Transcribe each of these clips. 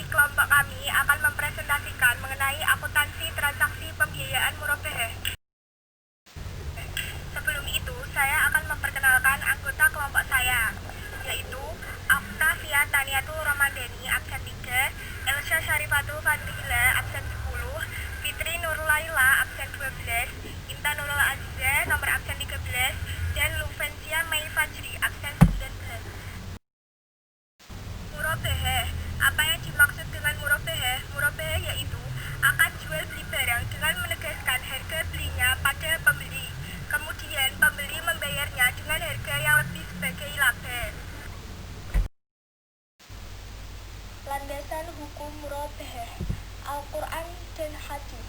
kelompok kami akan mempresentasikan mengenai akuntansi transaksi pembiayaan murabahah. Sebelum itu, saya akan memperkenalkan anggota kelompok saya, yaitu Aftafia Taniatul Ramadhani absen 3, Elsha Syarifatul Fadhila absen 10, Fitri Nurlaila absen 12, Intan Nurul Azza nomor absen 13, dan Luvencia Mei Fajri absen 19. Murabahah. Apa yang dimaksud dengan murabahah? Murabahah yaitu akad jual beli barang dengan menegaskan harga belinya pada pembeli. Kemudian pembeli membayarnya dengan harga yang lebih sebagai laba. Landasan hukum murabahah, Al-Quran dan Hadis.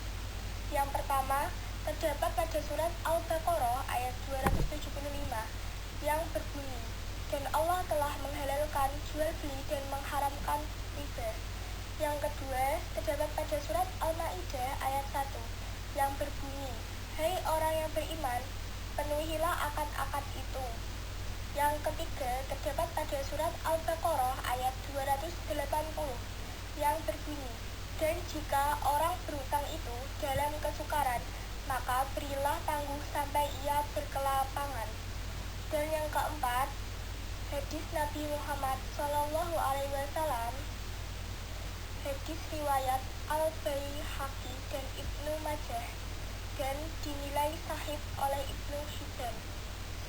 Yang pertama, terdapat pada surat Al-Baqarah ayat 275 yang berbunyi, dan Allah telah menghalalkan jual beli dan mengharamkan riba. Yang kedua, terdapat pada surat Al-Maidah ayat 1 yang berbunyi, hai orang yang beriman, penuhilah akad-akad itu. Yang ketiga, terdapat pada surat Al-Baqarah ayat 280 yang berbunyi, dan jika orang berhutang itu dalam kesukaran, maka berilah tangguh sampai ia berkelapangan. Dan yang keempat, hadis Nabi Muhammad SAW, hadis riwayat Al-Baihaqi dan Ibnu Majah, dan dinilai sahih oleh Ibnu Hibban,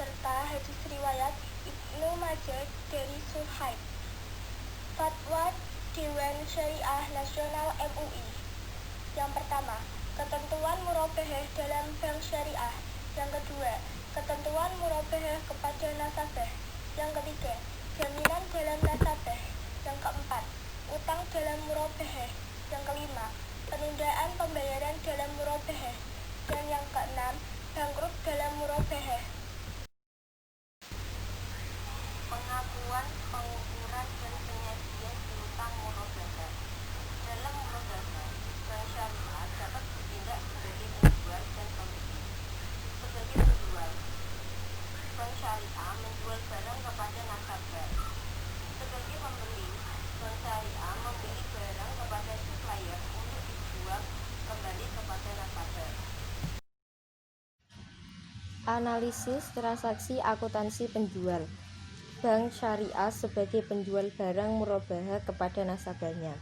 serta hadis riwayat Ibnu Majah dari Suhaib. Fatwa Dewan Syariah Nasional MUI. Yang pertama, ketentuan murabahah dalam bank syariah. Yang kedua, ketentuan murabahah kepada nasabah. Yang ketiga, jaminan dalam nasabah. Yang keempat, utang dalam murabahah. Yang kelima, penundaan pembayaran dalam murabahah. Dan yang keenam, bangkrut dalam murabahah. Pengakuan, pengukuran, dan penyajian piutang murabahah. Dalam murabahah, bank syariah dapat bertindak sebagai penjual dan pembeli. Sebagai penjual, bank syariah menjual barang kepada nasabah. Sebagai pembeli, bank syariah membeli barang kepada supplier untuk dijual kembali kepada nasabah. Analisis transaksi akuntansi penjual. Bank syariah sebagai penjual barang murabahah kepada nasabahnya.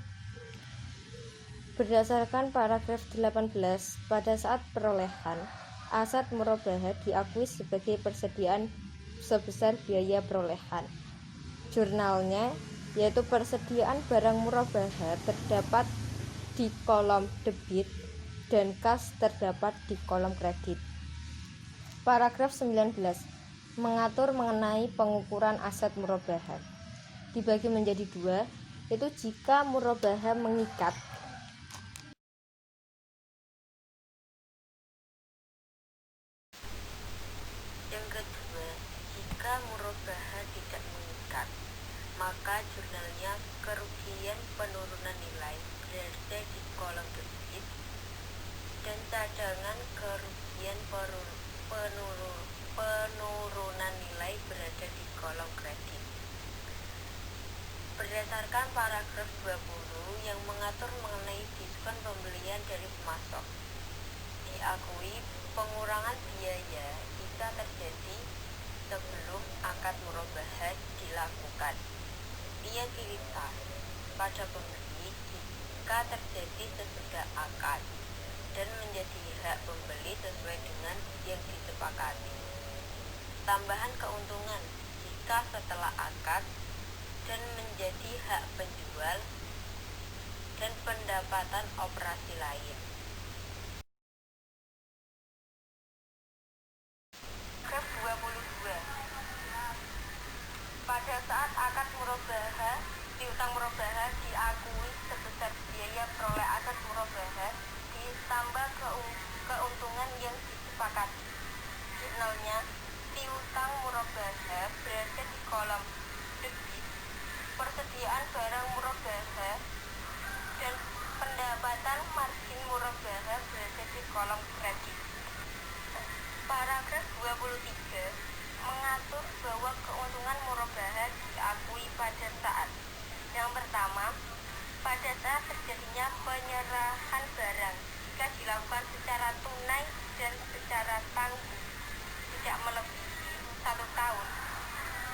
Berdasarkan paragraf 18, pada saat perolehan, aset murabahah diakui sebagai persediaan sebesar biaya perolehan. Jurnalnya, yaitu persediaan barang murabahah terdapat di kolom debit dan kas terdapat di kolom kredit. Paragraf 19 mengatur mengenai pengukuran aset murabahah. Dibagi menjadi dua, yaitu jika murabahah mengikat. Yang kedua, jika murabahah tidak mengikat, maka jurnalnya kerugian penurunan nilai berada di kolom debit dan cadangan kerugian penurunan nilai berada di kolom kredit. Berdasarkan paragraf 20 yang mengatur mengenai diskon pembelian dari pemasok, diakui pengurangan biaya jika terjadi sebelum akad murabahah dilakukan. Liabilitas pada pembeli jika terjadi sesudah akad dan menjadi hak pembeli sesuai dengan yang disepakati. Tambahan keuntungan jika setelah akad dan menjadi hak penjual dan pendapatan operasi lain. Paragraf 22. Pada saat akad murabahah, piutang murabahah diakui sebesar biaya peroleh aset murabahah ditambah keuntungan yang disepakati. Jurnalnya, piutang murabahah berada di kolom debit, persediaan barang murabahah, dan pendapatan margin murabahah berada di kolom kredit. Paragraf 23 mengatur bahwa keuntungan murabahah diakui pada saat yang pertama, pada saat terjadinya penyerahan barang jika dilakukan secara tunai dan secara tangguh tidak melebihi 1 tahun.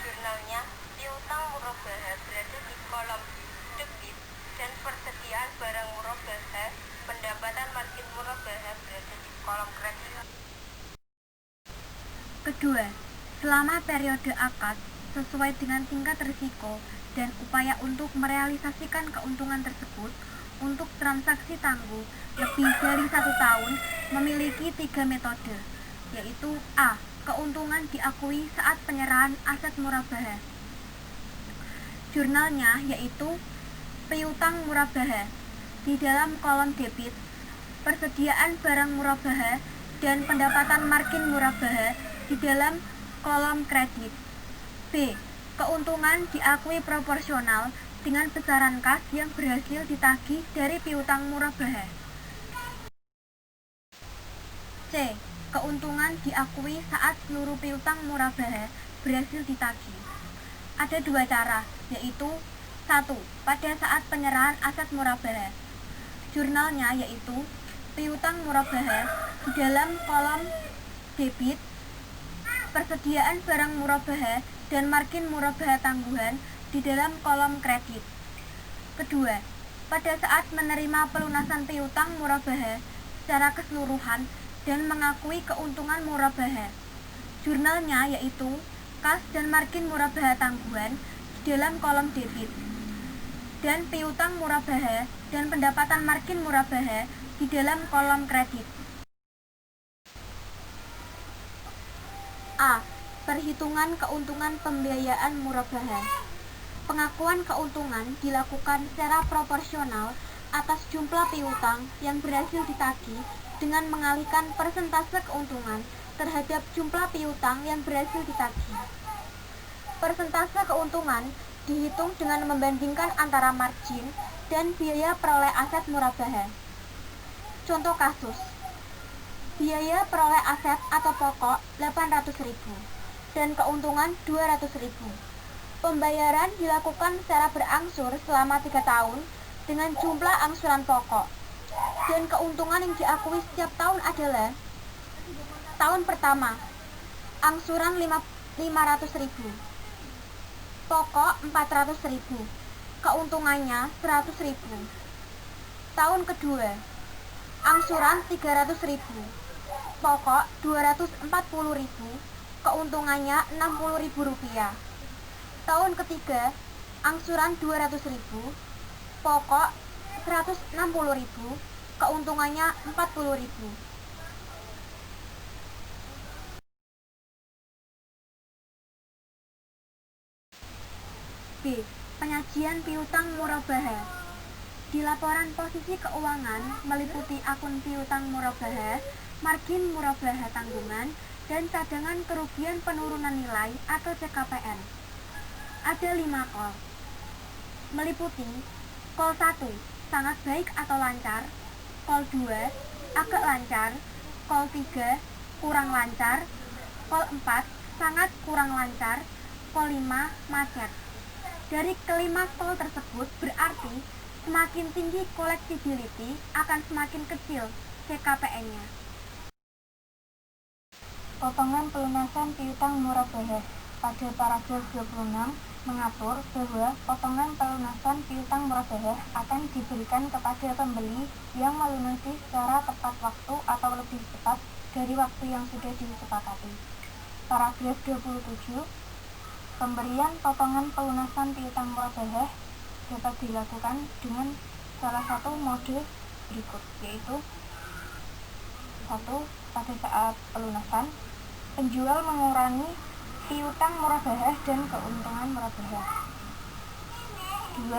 Jurnalnya piutang murabah berada di kolom debit dan persediaan barang murabah, pendapatan margin murabah berada di kolom kredit. Kedua, selama periode akad sesuai dengan tingkat risiko dan upaya untuk merealisasikan keuntungan tersebut untuk transaksi tangguh lebih dari 1 tahun memiliki 3 metode, yaitu A. Keuntungan diakui saat penyerahan aset murabah. Jurnalnya yaitu piutang murabah di dalam kolom debit, persediaan barang murabah dan pendapatan margin murabah di dalam kolom kredit. B. Keuntungan diakui proporsional dengan besaran kas yang berhasil ditagih dari piutang murabah. C. Keuntungan diakui saat seluruh piutang murabah berhasil ditagih. Ada 2 cara, yaitu 1. Pada saat penyerahan aset murabah. Jurnalnya yaitu piutang murabah di dalam kolom debit, persediaan barang murabah dan margin murabah tangguhan di dalam kolom kredit. Kedua, pada saat menerima pelunasan piutang murabah secara keseluruhan dan mengakui keuntungan murabah. Jurnalnya yaitu kas dan margin murabah tangguhan di dalam kolom debit dan piutang murabah dan pendapatan margin murabah di dalam kolom kredit. A. Perhitungan keuntungan pembiayaan murabah. Pengakuan keuntungan dilakukan secara proporsional atas jumlah piutang yang berhasil ditagih dengan mengalihkan persentase keuntungan terhadap jumlah piutang yang berhasil ditagih. Persentase keuntungan dihitung dengan membandingkan antara margin dan biaya peroleh aset murabah. Contoh kasus: biaya peroleh aset atau pokok 800.000 dan keuntungan 200.000. Pembayaran dilakukan secara berangsur selama 3 tahun dengan jumlah angsuran pokok. Dan keuntungan yang diakui setiap tahun adalah: tahun pertama, angsuran 500.000, pokok 400.000, keuntungannya 100.000. Tahun kedua, angsuran 300.000, pokok 240.000, keuntungannya Rp60.000. Tahun ketiga, angsuran 200.000, pokok 160.000, keuntungannya Rp40.000. B. Penyajian piutang murabah. Di laporan posisi keuangan meliputi akun piutang murabah, margin murabah tanggungan, dan cadangan kerugian penurunan nilai atau CKPN. Ada 5 call. Meliputi call 1, sangat baik atau lancar, call 2, agak lancar, call 3, kurang lancar, call 4, sangat kurang lancar, call 5, macet. Dari kelima call tersebut berarti semakin tinggi collectibility akan semakin kecil CKPN-nya. Potongan pelunasan piutang murabah. Pada paragraf 26 mengatur bahwa potongan pelunasan piutang murabah akan diberikan kepada pembeli yang melunasi secara tepat waktu atau lebih cepat dari waktu yang sudah disepakati. Paragraf 27, pemberian potongan pelunasan piutang murabah dapat dilakukan dengan salah satu mode berikut, yaitu 1. Pada saat pelunasan, penjual mengurangi piutang murabah dan keuntungan murabah. 2.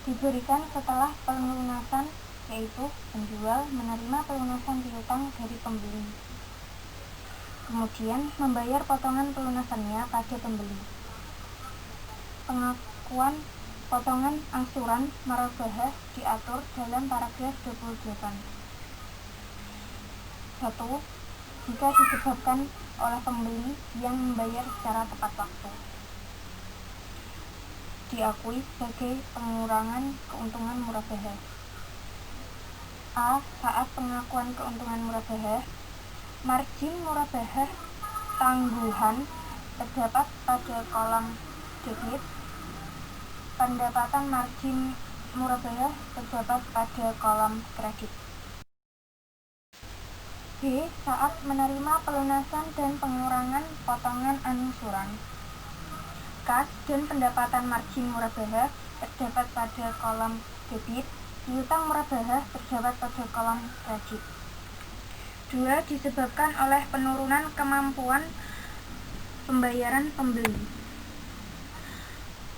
Diberikan setelah pelunasan, yaitu penjual menerima pelunasan piutang dari pembeli, kemudian membayar potongan pelunasannya pada pembeli. Pengakuan potongan angsuran murabah diatur dalam paragraf 28. 1. Jika disebabkan oleh pembeli yang membayar secara tepat waktu. diakui sebagai pengurangan keuntungan murabahah. A. Saat pengakuan keuntungan murabahah, margin murabahah tangguhan terdapat pada kolom debit, pendapatan margin murabahah terdapat pada kolom kredit. B. Saat menerima pelunasan dan pengurangan potongan angsuran, kas dan pendapatan margin murabahah terdapat pada kolom debit, piutang murabahah terdapat pada kolom kredit. 2. Disebabkan oleh penurunan kemampuan pembayaran pembeli.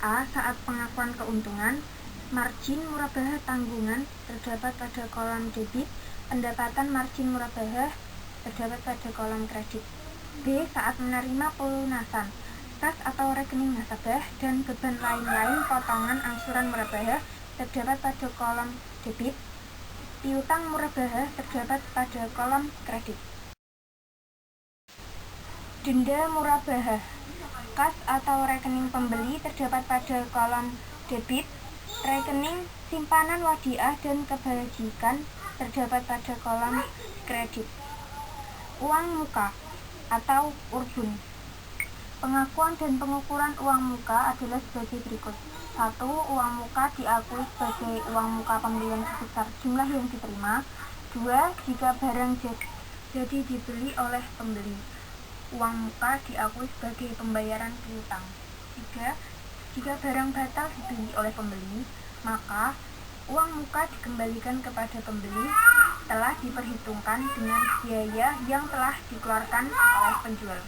A. Saat pengakuan keuntungan, margin murabahah tanggungan terdapat pada kolom debit, pendapatan margin murabahah terdapat pada kolom kredit. B. Saat menerima pelunasan, kas atau rekening nasabah dan beban lain-lain potongan angsuran murabahah terdapat pada kolom debit, piutang murabahah terdapat pada kolom kredit. Denda murabahah, kas atau rekening pembeli terdapat pada kolom debit, rekening simpanan wadiah dan kebajikan terdapat pada kolom kredit. Uang muka atau urbun. Pengakuan dan pengukuran uang muka adalah sebagai berikut. 1. Uang muka diakui sebagai uang muka pembelian sebesar jumlah yang diterima. 2. Jika barang jadi dibeli oleh pembeli, uang muka diakui sebagai pembayaran piutang. 3. Jika barang batal dibeli oleh pembeli, maka uang muka dikembalikan kepada pembeli telah diperhitungkan dengan biaya yang telah dikeluarkan oleh penjual.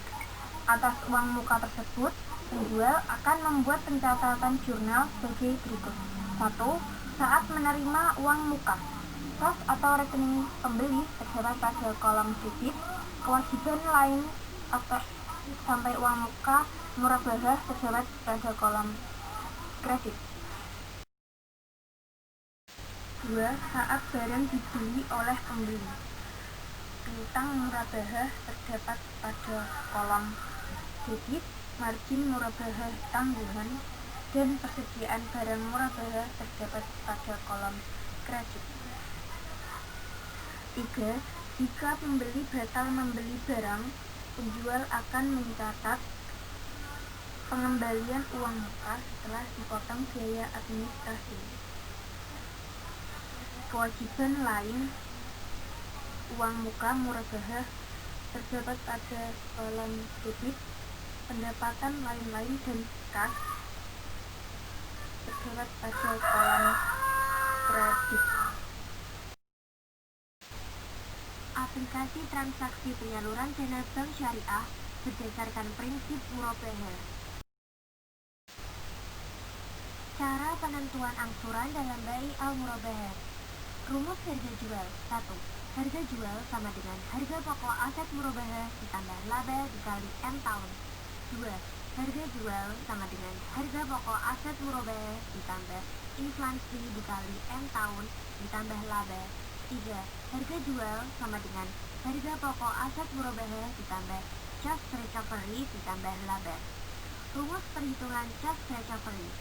Atas uang muka tersebut, penjual akan membuat pencatatan jurnal sebagai berikut. 1. Saat menerima uang muka, kas atau rekening pembeli terdapat pada kolom debit, kewajiban lain atau sampai uang muka murabahah terdapat pada kolom kredit. 2. Saat barang dibeli oleh pembeli, piutang murabahah terdapat pada kolom debit, margin murabahah tanggungan, dan persediaan barang murabahah terdapat pada kolom kredit. 3. Jika pembeli batal membeli barang, penjual akan mencatat pengembalian uang muka setelah dipotong biaya administrasi. Kewajiban lain uang muka murabahah terdapat pada kolom debit, pendapatan lain-lain dan kas terdapat pada kolom kredit. Aplikasi transaksi penyaluran dana bank syariah berdasarkan prinsip murabahah. Cara penentuan angsuran dalam bai al-murabahah. Rumus harga jual. 1. Harga jual sama dengan harga pokok aset murabahah ditambah laba dikali M tahun. 2. Harga jual sama dengan harga pokok aset murabahah ditambah inflasi dikali M tahun ditambah laba. 3. Harga jual sama dengan harga pokok aset murabahah ditambah just recovery ditambah laba. Rumus perhitungan just recovery.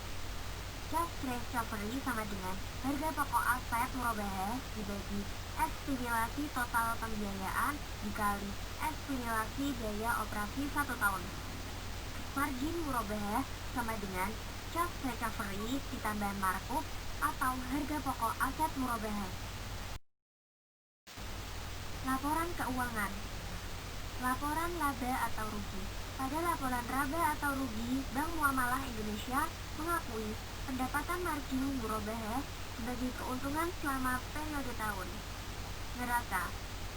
Just recovery sama dengan harga pokok aset murabahah dibagi estimasi total pembiayaan dikali estimasi biaya operasi 1 tahun. Margin murabahah sama dengan just recovery ditambah markup atau harga pokok aset murabahah. Laporan keuangan. Laporan laba atau rugi. Pada laporan laba atau rugi, Bank Muamalah Indonesia mengakui pendapatan margin murabahah sebagai keuntungan selama periode tahun. Neraca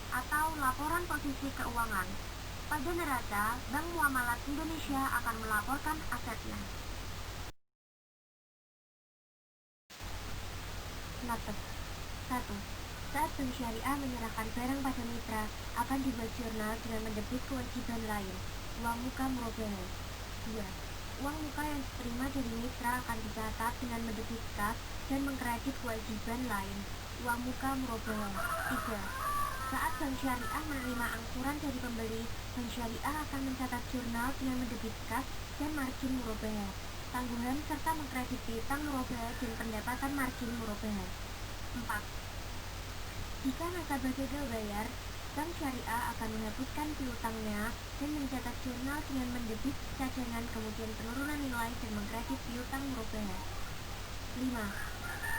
atau laporan posisi keuangan. Pada neraca, Bank Muamalah Indonesia akan melaporkan asetnya. Nates 1. Saat bank syariah menyerahkan barang pada mitra, akan dibuat jurnal dengan mendebit kewajiban lain, uang muka murabahah. 2. Uang muka yang diterima dari mitra akan dicatat dengan mendebit kas dan mengkredit kewajiban lain, uang muka murabahah. 3. Saat bank syariah menerima angsuran dari pembeli, bank syariah akan mencatat jurnal dengan mendebit kas dan margin murabahah. tangguhan serta mengkredit piutang murabahah dan pendapatan margin murabahah. 4. Jika nasabah gagal bayar, Bank Syariah akan menghapuskan piutangnya dan mencatat jurnal dengan mendebit cadangan kemudian penurunan nilai dan mengkredit piutang murabahah. 5.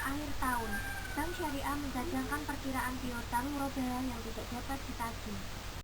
Akhir tahun, Bank Syariah mencadangkan perkiraan piutang murabahah yang tidak dapat ditagih.